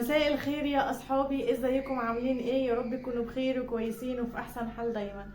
مساء الخير يا اصحابي، ازيكم؟ عاملين ايه؟ يا رب تكونوا بخير وكويسين وفي احسن حال دايما.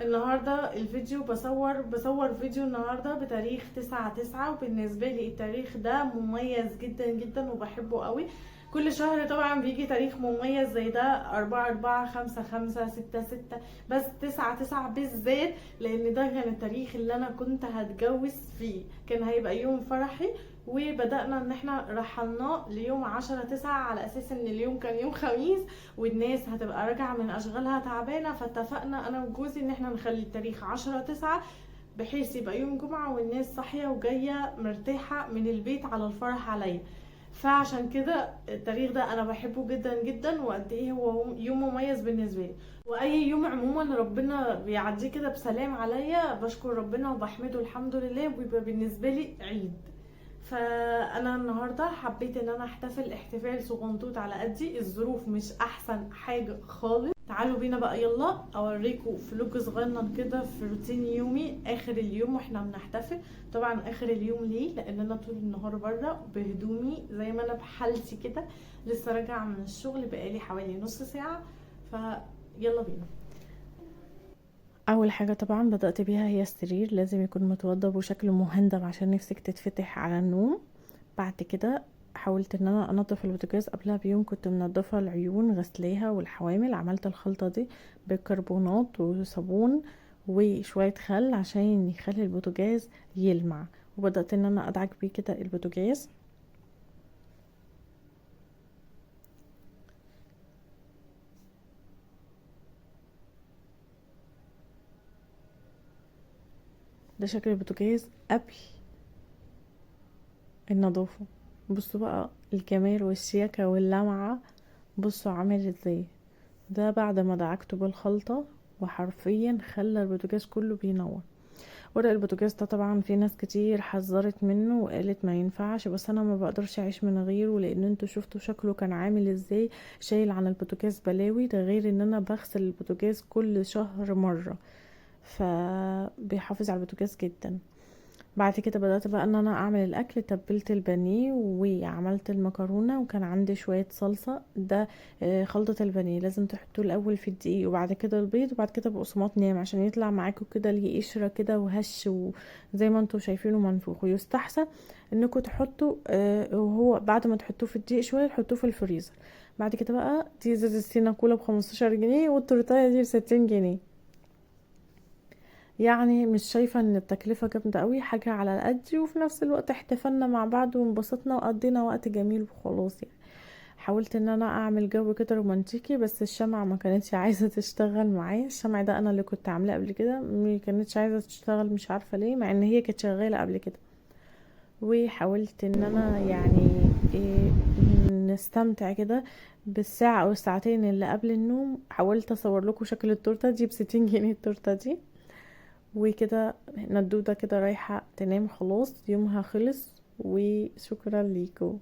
النهارده الفيديو بصور فيديو النهارده بتاريخ 9/9، وبالنسبه لي التاريخ ده مميز جدا جدا وبحبه قوي. كل شهر طبعا بيجي تاريخ مميز زي ده، 4/4 5/5 6/6، بس 9/9 بالذات لان ده كان التاريخ اللي انا كنت هتجوز فيه، كان هيبقى يوم فرحي. وبدأنا ان احنا رحلناه ليوم 10/9 على اساس ان اليوم كان يوم خميس والناس هتبقى راجعة من اشغالها تعبانة، فاتفقنا انا وجوزي ان احنا نخلي التاريخ 10/9 بحيث يبقى يوم جمعة والناس صاحية وجاية مرتاحة من البيت على الفرح عليا. فعشان كده التاريخ ده انا بحبه جدا جدا، وقد ايه هو يوم مميز بالنسبة لي. واي يوم عموما ربنا بيعديه كده بسلام عليا بشكر ربنا وبحمده الحمد لله، وبيبقى بالنسبة لي عيد. فانا النهارده حبيت ان انا احتفل احتفال صغنطوط على قدي، الظروف مش احسن حاجه خالص. تعالوا بينا بقى يلا اوريكم فلوج صغنن كده في روتين يومي اخر اليوم واحنا بنحتفل. طبعا اخر اليوم ليه؟ لان انا طول النهار بره بهدومي زي ما انا بحالتي كده، لسه راجعه من الشغل بقالي حوالي نص ساعه. فيلا بينا. اول حاجه طبعا بدات بيها هي السرير، لازم يكون متوضب وشكله مهندم عشان نفسك تتفتح على النوم. بعد كده حاولت ان انا انضف البوتاجاز، قبلها بيوم كنت منضفه العيون غسليها والحوامل، عملت الخلطه دي بيكربونات وصابون وشويه خل عشان يخلي البوتاجاز يلمع، وبدات ان انا ادعك بيه كده البوتاجاز. ده شكل البوتاجاز قبل النظافه. بصوا بقى الجمال والشياكه واللمعه، بصوا عامل ازاي. ده بعد ما دعكته بالخلطة وحرفيا خلى البوتاجاز كله بينور. ورق البوتاجاز ده طبعا في ناس كتير حذرت منه وقالت ما ينفعش، بس انا ما بقدرش اعيش من غيره، لان انتوا شفتوا شكله كان عامل ازاي، شايل عن البوتاجاز بلاوي. ده غير ان انا بغسل البوتاجاز كل شهر مرة، فبيحافظ على البوتاجاز جدا. بعد كده بدأت بقى ان انا اعمل الاكل، تبلت البانيه وعملت المكرونة، وكان عندي شوية صلصة. ده خلطة البانيه لازم تحطوه الاول في الدقيق وبعد كده البيض وبعد كده بقسماط ناعم عشان يطلع معاكم كده ليه قشرة كده وهش، وزي ما انتوا شايفينه منفوخ. ويستحسن انكم تحطوا وهو بعد ما تحطوه في الدقيق شوية تحطوه في الفريزر. بعد كده بقى دي ازازة السينا كولا ب15 جنيه، والتورتاية دي ب60 جنيه. يعني مش شايفة ان التكلفة جامدة قوي، حاجة على قدي، وفي نفس الوقت احتفلنا مع بعض وانبسطنا وقضينا وقت جميل وخلاص يعني. حاولت ان انا اعمل جو كده رومانتيكي، بس الشمعة ما كانتش عايزة تشتغل معايا. الشمع ده انا اللي كنت عاملاه قبل كده، ما كانتش عايزة تشتغل، مش عارفة ليه، مع ان هي كانت شغالة قبل كده. وحاولت ان انا يعني إيه نستمتع كده بالساعة او الساعتين اللي قبل النوم. حاولت اصور لكم شكل التورتة دي ب60 جنيه التورتة دي. وكده ندودة كده رايحة تنام خلاص، يومها خلص، وشكرا ليكم.